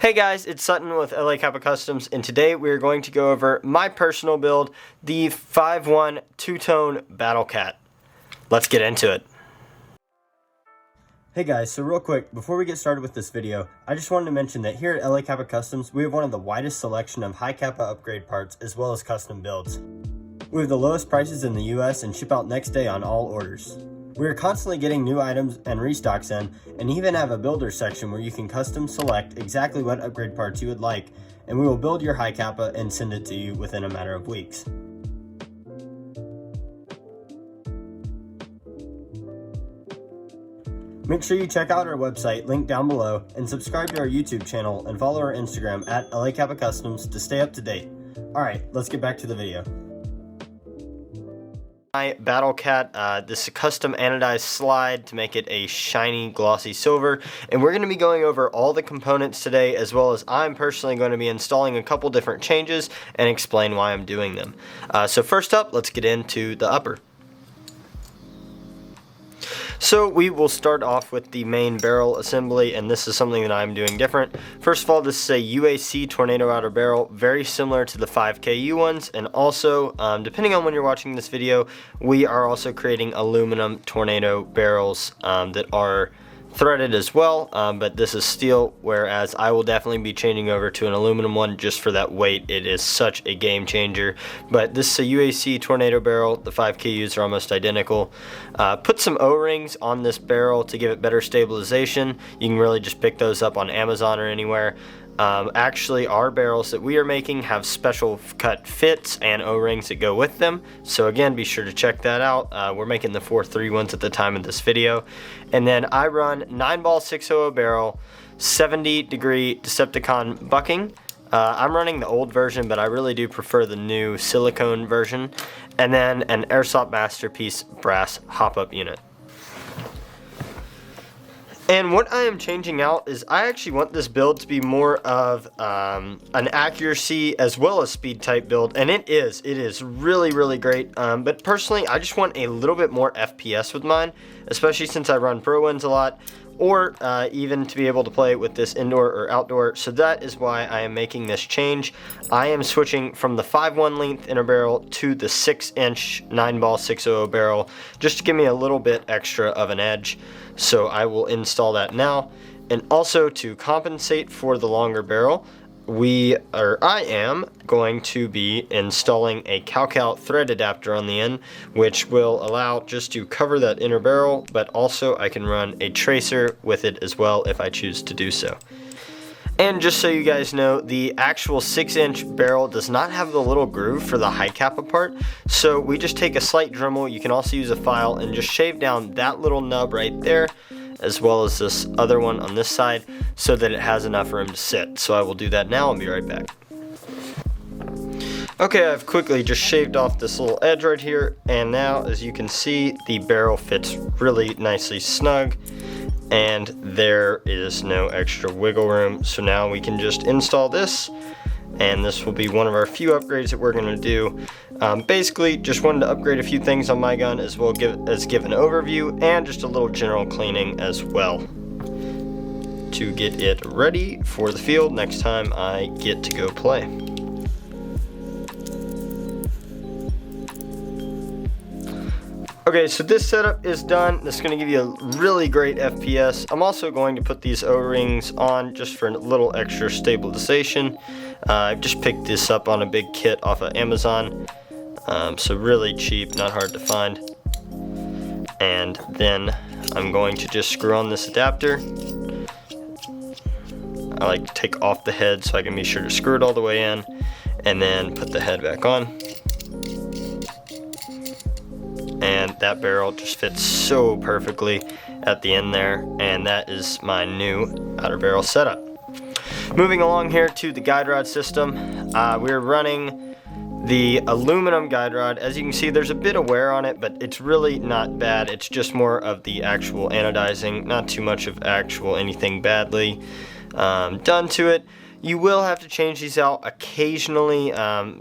Hey guys, it's Sutton with LA Capa Customs, and today we are going to go over my personal build, the 5.1 two-tone BattleCat. Let's get into it. Hey guys, so real quick, before we get started with this video, I just wanted to mention that here at LA Capa Customs, we have one of the widest selection of high Capa upgrade parts as well as custom builds. We have the lowest prices in the US and ship out next day on all orders. We are constantly getting new items and restocks in, and even have a builder section where you can custom select exactly what upgrade parts you would like, and we will build your high Capa and send it to you within a matter of weeks. Make sure you check out our website, linked down below, and subscribe to our YouTube channel and follow our Instagram at LA Capa Customs to stay up to date. Alright, let's get back to the video. My BattleCat, this is a custom anodized slide to make it a shiny glossy silver, and we're going to be going over all the components today, as well as I'm personally going to be installing a couple different changes and explain why I'm doing them. So first up, let's get into the upper. So we will start off with the main barrel assembly, and this is something that I'm doing different. First of all, this is a UAC tornado outer barrel, very similar to the 5KU ones, and also, depending on when you're watching this video, we are also creating aluminum tornado barrels that are threaded as well, but this is steel, whereas I will definitely be changing over to an aluminum one just for that weight. It is such a game changer. But this is a UAC tornado barrel. The 5KUs are almost identical. Put some O-rings on this barrel to give it better stabilization. You can really just pick those up on Amazon or anywhere. Actually, our barrels that we are making have special cut fits and O-rings that go with them, so again, be sure to check that out. We're making the 4.3 ones at the time of this video. And then I run 9-ball 600 barrel, 70-degree Decepticon bucking. I'm running the old version, but I really do prefer the new silicone version. And then an Airsoft Masterpiece brass hop-up unit. And what I am changing out is I actually want this build to be more of an accuracy as well as speed type build, and it is really great. But personally, I just want a little bit more FPS with mine, especially since I run Pro Wins a lot, or even to be able to play with this indoor or outdoor. So that is why I am making this change. I am switching from the 5.1 length inner barrel to the 6-inch 9-ball 600 barrel, just to give me a little bit extra of an edge. So I will install that now. And also to compensate for the longer barrel, I am going to be installing a Cal thread adapter on the end, which will allow just to cover that inner barrel, but also I can run a tracer with it as well if I choose to do so. And just so you guys know, the actual 6-inch barrel does not have the little groove for the high Capa part, so we just take a slight Dremel. You can also use a file and just shave down that little nub right there, as well as this other one on this side, so that it has enough room to sit. So I will do that now and be right back. Okay, I've quickly just shaved off this little edge right here, and now as you can see, the barrel fits really nicely snug, and there is no extra wiggle room. So now we can just install this, and this will be one of our few upgrades that we're going to do. Basically, just wanted to upgrade a few things on my gun, as well as give an overview and just a little general cleaning as well, to get it ready for the field next time I get to go play. Okay, so this setup is done. This is going to give you a really great FPS. I'm also going to put these O-rings on just for a little extra stabilization. I've just picked this up on a big kit off of Amazon. So really cheap, not hard to find. And then I'm going to just screw on this adapter. I like to take off the head so I can be sure to screw it all the way in, and then put the head back on. And that barrel just fits so perfectly at the end there, and that is my new outer barrel setup. Moving along here to the guide rod system, we're running the aluminum guide rod. As you can see, there's a bit of wear on it, but it's really not bad. It's just more of the actual anodizing, not too much of actual anything badly done to it. You will have to change these out occasionally,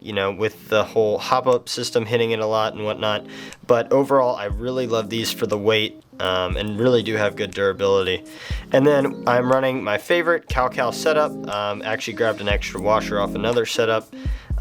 you know, with the whole hop-up system hitting it a lot and whatnot. But overall, I really love these for the weight and really do have good durability. And then I'm running my favorite Cal setup. Actually grabbed an extra washer off another setup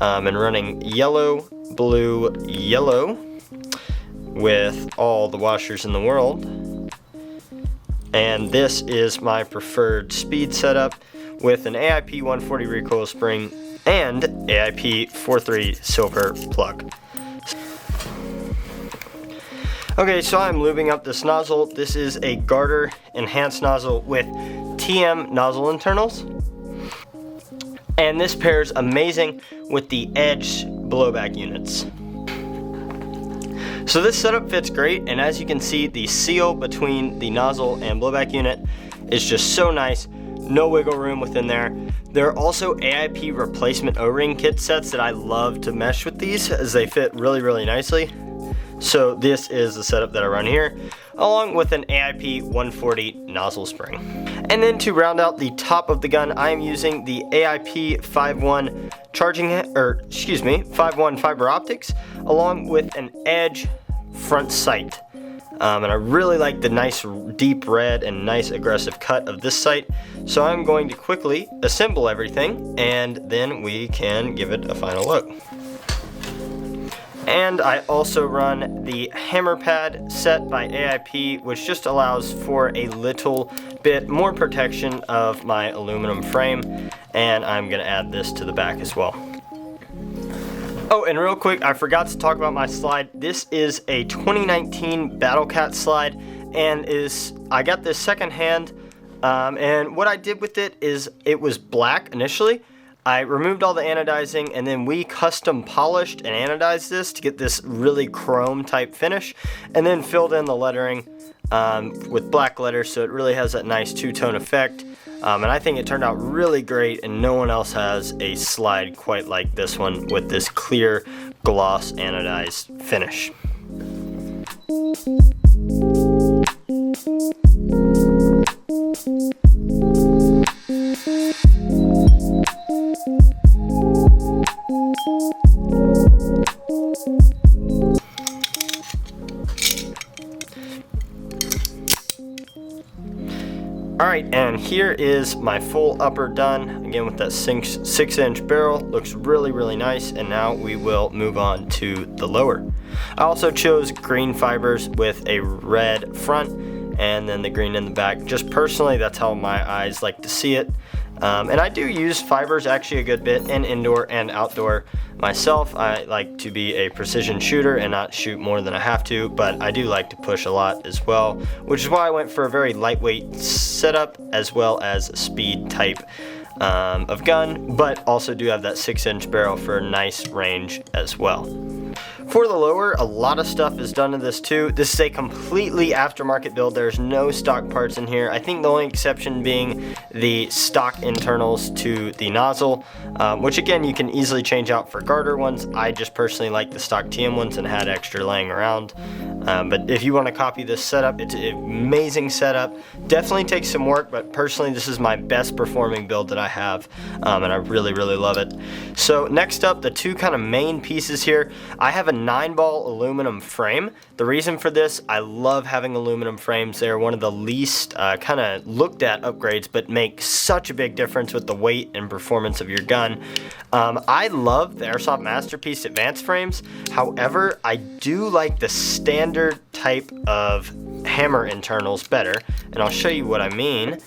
and running yellow, blue, yellow with all the washers in the world. And this is my preferred speed setup with an AIP 140 recoil spring and AIP 43 silver plug. Okay, so I'm lubing up this nozzle. This is a Garter enhanced nozzle with TM nozzle internals. And this pairs amazing with the Edge blowback units. So this setup fits great, and as you can see, the seal between the nozzle and blowback unit is just so nice. No wiggle room within there. There are also AIP replacement O-ring kit sets that I love to mesh with these as they fit really, really nicely. So this is the setup that I run here, along with an AIP 140 nozzle spring. And then to round out the top of the gun, I am using the AIP 51 51 fiber optics, along with an Edge front sight. And I really like the nice deep red and nice aggressive cut of this sight. So I'm going to quickly assemble everything and then we can give it a final look. And I also run the hammer pad set by AIP, which just allows for a little bit more protection of my aluminum frame. And I'm gonna add this to the back as well. Oh, and real quick, I forgot to talk about my slide. This is a 2019 BattleCat slide, and I got this secondhand. And what I did with it is it was black initially. I removed all the anodizing, and then we custom polished and anodized this to get this really chrome type finish, and then filled in the lettering with black letters, so it really has that nice two-tone effect. And I think it turned out really great, and no one else has a slide quite like this one with this clear gloss anodized finish. Alright, and here is my full upper done, again with that 6-inch barrel. Looks really, really nice, and now we will move on to the lower. I also chose green fibers with a red front and then the green in the back. Just personally, that's how my eyes like to see it. And I do use fibers actually a good bit in indoor and outdoor myself. I like to be a precision shooter and not shoot more than I have to, but I do like to push a lot as well, which is why I went for a very lightweight setup as well as a speed type of gun, but also do have that 6-inch barrel for a nice range as well. For the lower, a lot of stuff is done to this too. This is a completely aftermarket build. There's no stock parts in here. I think the only exception being the stock internals to the nozzle, which again you can easily change out for Garter ones. I just personally like the stock TM ones and had extra laying around. But if you want to copy this setup, it's an amazing setup. Definitely takes some work, but personally this is my best performing build that I have, and I really, really love it. So next up, the two kind of main pieces here. I have a 9-ball aluminum frame. The reason for this, I love having aluminum frames. They're one of the least kind of looked at upgrades, but make such a big difference with the weight and performance of your gun. I love the Airsoft Masterpiece advanced frames. However, I do like the standard type of hammer internals better, and I'll show you what I mean.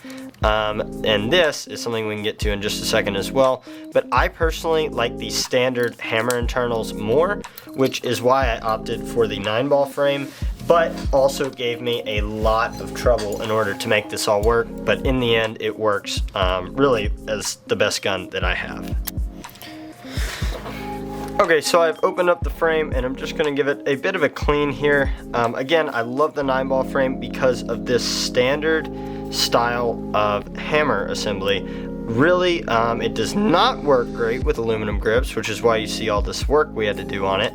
And this is something we can get to in just a second as well, but I personally like the standard hammer internals more, which is why I opted for the 9-ball frame, but also gave me a lot of trouble in order to make this all work. But in the end, it works really as the best gun that I have. Okay, so I've opened up the frame and I'm just going to give it a bit of a clean here. Again, I love the 9-ball frame because of this standard style of hammer assembly. Really, it does not work great with aluminum grips, which is why you see all this work we had to do on it.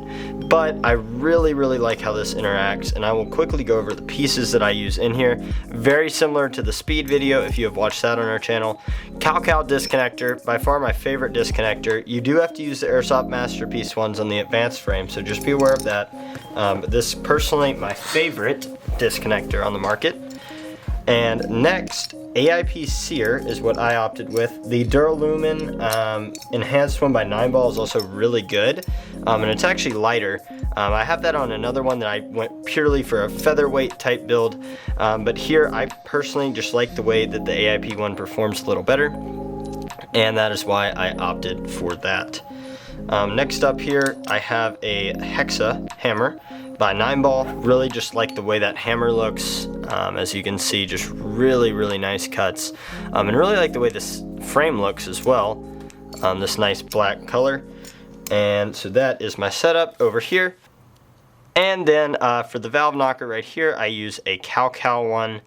But I really like how this interacts, and I will quickly go over the pieces that I use in here. Very similar to the speed video if you have watched that on our channel. Cal disconnector, by far my favorite disconnector. You do have to use the Airsoft Masterpiece ones on the advanced frame, so just be aware of that. But this is personally my favorite disconnector on the market. And next, AIP Sear is what I opted with. The Duralumin enhanced one by 9ball is also really good, and it's actually lighter. I have that on another one that I went purely for a featherweight type build, but here I personally just like the way that the AIP one performs a little better, and that is why I opted for that. Next up here, I have a Hexa hammer by 9ball. Really just like the way that hammer looks. As you can see, just really nice cuts, and really like the way this frame looks as well. This nice black color. And so that is my setup over here. And then for the valve knocker right here, I use a Cal one.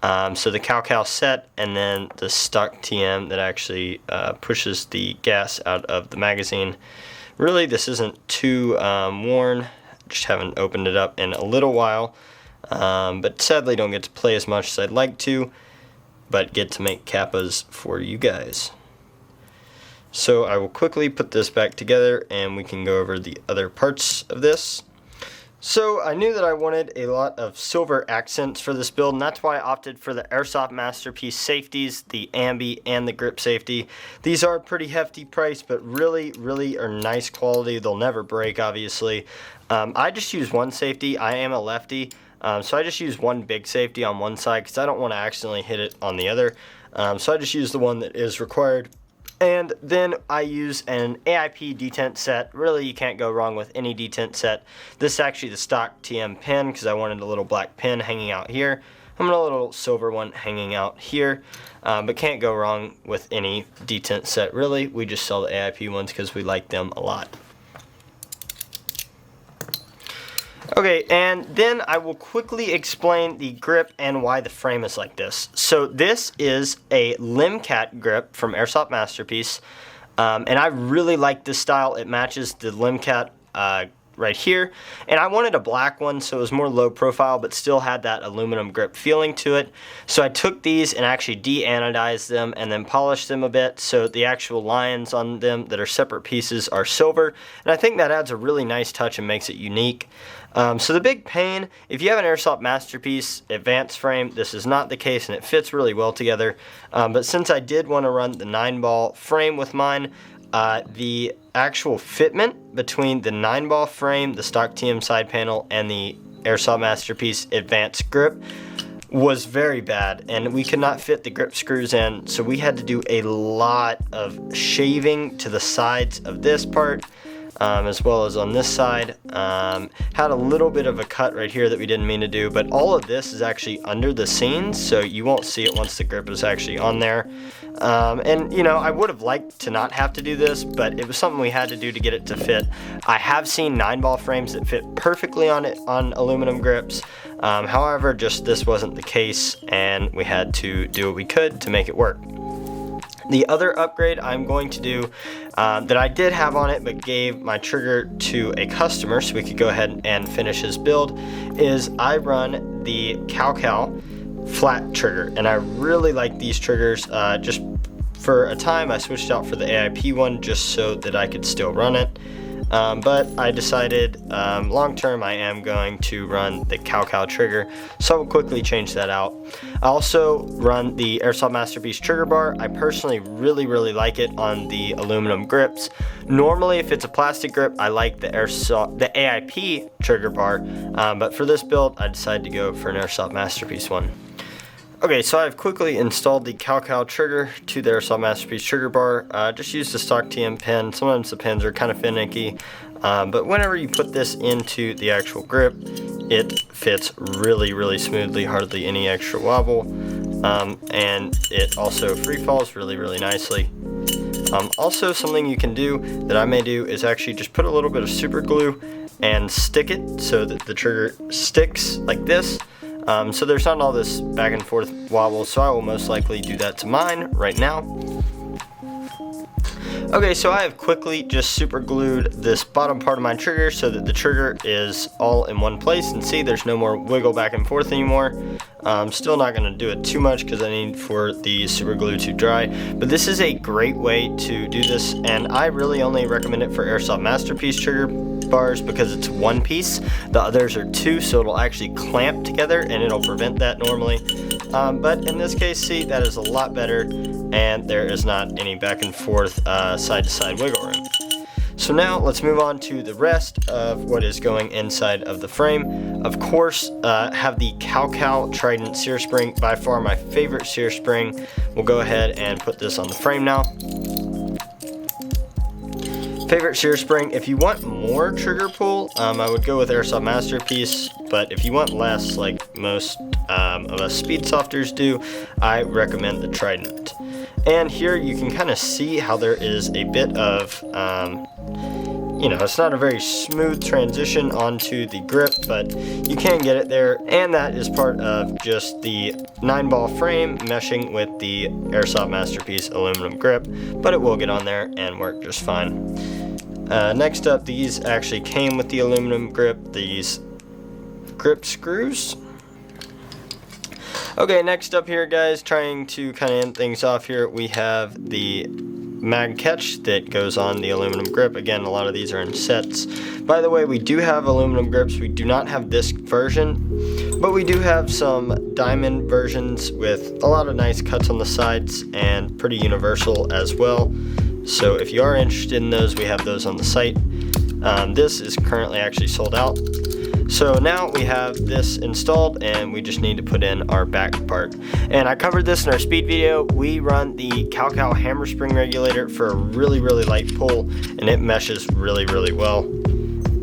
So the Cal set, and then the stock TM that actually pushes the gas out of the magazine. Really, this isn't too worn. Just haven't opened it up in a little while, but sadly don't get to play as much as I'd like to, but get to make Capas for you guys. So I will quickly put this back together and we can go over the other parts of this. So I knew that I wanted a lot of silver accents for this build, and that's why I opted for the Airsoft Masterpiece safeties, the ambi and the grip safety. These are pretty hefty price, but really are nice quality. They'll never break, obviously. I just use one safety. I am a lefty, so I just use one big safety on one side because I don't want to accidentally hit it on the other. So I just use the one that is required. And then I use an AIP detent set. Really, you can't go wrong with any detent set. This is actually the stock TM pin because I wanted a little black pin hanging out here. I'm gonna a little silver one hanging out here, but can't go wrong with any detent set. Really, we just sell the AIP ones because we like them a lot. Okay, and then I will quickly explain the grip and why the frame is like this. So this is a LimCat grip from Airsoft Masterpiece, and I really like this style. It matches the LimCat right here, and I wanted a black one so it was more low profile but still had that aluminum grip feeling to it. So I took these and actually de-anodized them and then polished them a bit so the actual lines on them that are separate pieces are silver, and I think that adds a really nice touch and makes it unique. So the big pain, if you have an Airsoft Masterpiece advanced frame, this is not the case and it fits really well together. But since I did want to run the 9ball frame with mine, the actual fitment between the 9ball frame, the stock TM side panel, and the Airsoft Masterpiece advanced grip was very bad, and we could not fit the grip screws in, so we had to do a lot of shaving to the sides of this part. As well as on this side. Had a little bit of a cut right here that we didn't mean to do, but all of this is actually under the scenes, so you won't see it once the grip is actually on there. And you know, I would have liked to not have to do this, but it was something we had to do to get it to fit. I have seen 9ball frames that fit perfectly on it on aluminum grips. However, just this wasn't the case, and we had to do what we could to make it work. The other upgrade I'm going to do that I did have on it but gave my trigger to a customer so we could go ahead and finish his build is I run the Cal flat trigger, and I really like these triggers. Just for a time I switched out for the AIP one just so that I could still run it. But I decided long term I am going to run the Cal trigger, so I will quickly change that out. I also run the Airsoft Masterpiece trigger bar. I personally really like it on the aluminum grips. Normally if it's a plastic grip I like the AIP trigger bar, but for this build I decided to go for an Airsoft Masterpiece one. Okay, so I've quickly installed the Cal trigger to the Airsoft Masterpiece trigger bar. Just use the stock TM pin. Sometimes the pins are kind of finicky, but whenever you put this into the actual grip, it fits really smoothly, hardly any extra wobble, and it also free falls really nicely. Also, something you can do that I may do is actually just put a little bit of super glue and stick it so that the trigger sticks like this. So there's not all this back and forth wobble, so I will most likely do that to mine right now. Okay, so I have quickly just super glued this bottom part of my trigger so that the trigger is all in one place, and see, there's no more wiggle back and forth anymore. I'm still not going to do it too much because I need for the super glue to dry, but this is a great way to do this, and I really only recommend it for Airsoft Masterpiece trigger bars because it's one piece. The others are two, so it'll actually clamp together and it'll prevent that normally. But in this case, see, that is a lot better, and there is not any back and forth side to side wiggle room. So now let's move on to the rest of what is going inside of the frame. Of course, have the Capa Trident sear spring, by far my favorite sear spring. We'll go ahead and put this on the frame now. Favorite sear spring, if you want more trigger pull, I would go with Airsoft Masterpiece, but if you want less, like most of us speed softers do, I recommend the Trident. And here you can kind of see how there is a bit of, it's not a very smooth transition onto the grip, but you can get it there, and that is part of just the 9-ball frame meshing with the Airsoft Masterpiece aluminum grip, but it will get on there and work just fine. Next up, these actually came with the aluminum grip, these grip screws. Okay, next up here, guys, trying to kind of end things off here, we have the mag catch that goes on the aluminum grip. Again, a lot of these are in sets. By the way, we do have aluminum grips. We do not have this version, but we do have some diamond versions with a lot of nice cuts on the sides and pretty universal as well. So if you are interested in those, we have those on the site. This is currently actually sold out. So now we have this installed, and we just need to put in our back part. And I covered this in our speed video. We run the Capa hammer spring regulator for a really, really light pull, and it meshes really, really well.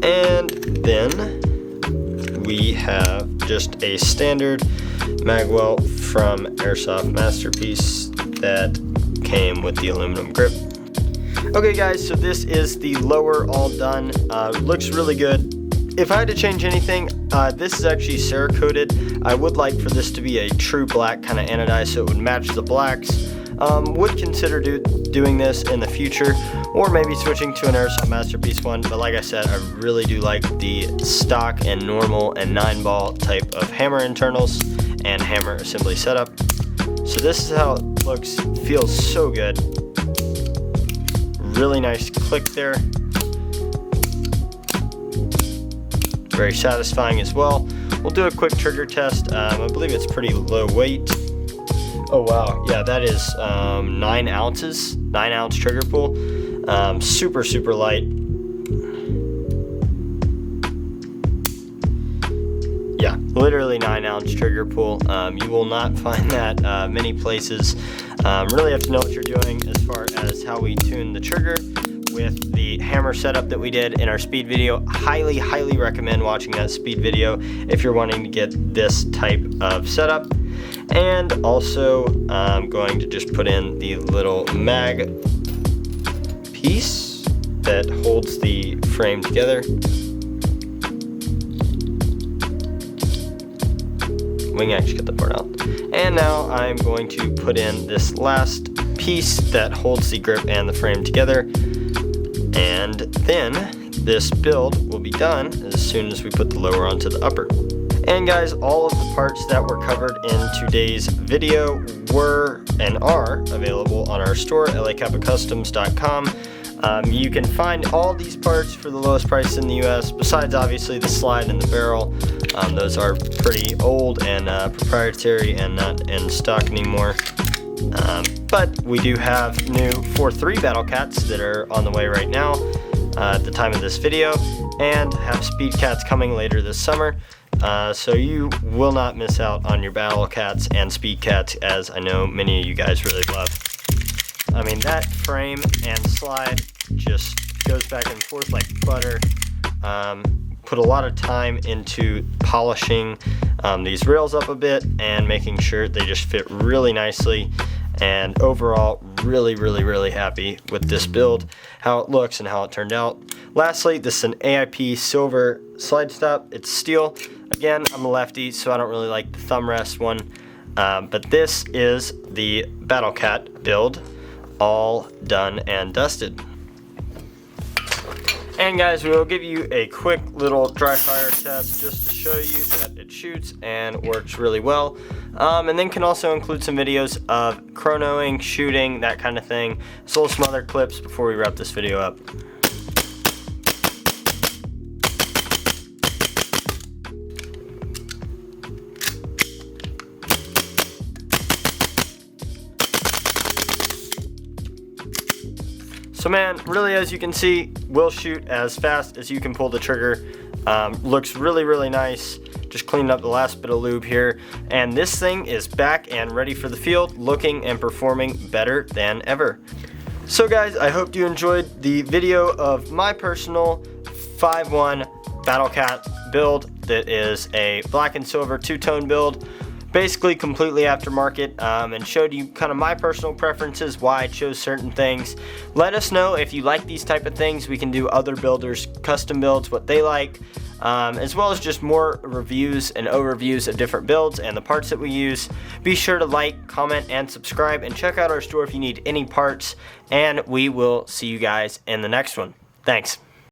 And then we have just a standard mag welt from Airsoft Masterpiece that came with the aluminum grip. Okay guys, so this is the lower all done. Looks really good. If I had to change anything, this is actually Cerakoted. I would like for this to be a true black kind of anodized so it would match the blacks. Would consider doing this in the future, or maybe switching to an Airsoft Masterpiece one, but like I said, I really do like the stock and normal and 9-ball type of hammer internals and hammer assembly setup. So this is how it looks, feels so good. Really nice click there. Very satisfying as well. We'll do a quick trigger test. I believe it's pretty low weight. Oh wow, yeah, that is 9 ounces, 9-ounce trigger pull. Super, super light. Yeah, literally 9-ounce trigger pull. You will not find that many places. Really have to know what you're doing as far as how we tune the trigger with the hammer setup that we did in our speed video. Highly, highly recommend watching that speed video if you're wanting to get this type of setup. And also, I'm going to just put in the little mag piece that holds the frame together. We can actually get the part out. And now I'm going to put in this last piece that holds the grip and the frame together. And then this build will be done as soon as we put the lower onto the upper. And guys, all of the parts that were covered in today's video were and are available on our store, lacapacustoms.com. You can find all these parts for the lowest price in the US, besides obviously the slide and the barrel. Those are pretty old and proprietary and not in stock anymore. But we do have new 4.3 BattleCats that are on the way right now at the time of this video, and have Speed Cats coming later this summer. So you will not miss out on your BattleCats and Speed Cats, as I know many of you guys really love. I mean, that frame and slide just goes back and forth like butter. Put a lot of time into polishing these rails up a bit and making sure they just fit really nicely. And overall, really, really, really happy with this build, how it looks and how it turned out. Lastly, this is an AIP silver slide stop. It's steel. Again, I'm a lefty, so I don't really like the thumb rest one. But this is the BattleCat build. all done and dusted. And guys, we'll give you a quick little dry fire test just to show you that it shoots and works really well. And then can also include some videos of chronoing, shooting, that kind of thing. So some other clips before we wrap this video up. So man, really, as you can see, will shoot as fast as you can pull the trigger. Looks really, really nice. Just cleaned up the last bit of lube here. And this thing is back and ready for the field, looking and performing better than ever. So guys, I hope you enjoyed the video of my personal 5.1 BattleCat build that is a black and silver two-tone build. Basically completely aftermarket, and showed you kind of my personal preferences, why I chose certain things. Let us know if you like these type of things. We can do other builders custom builds, what they like, as well as just more reviews and overviews of different builds and the parts that we use. Be sure to like, comment, and subscribe, and check out our store if you need any parts, and we will see you guys in the next one. Thanks.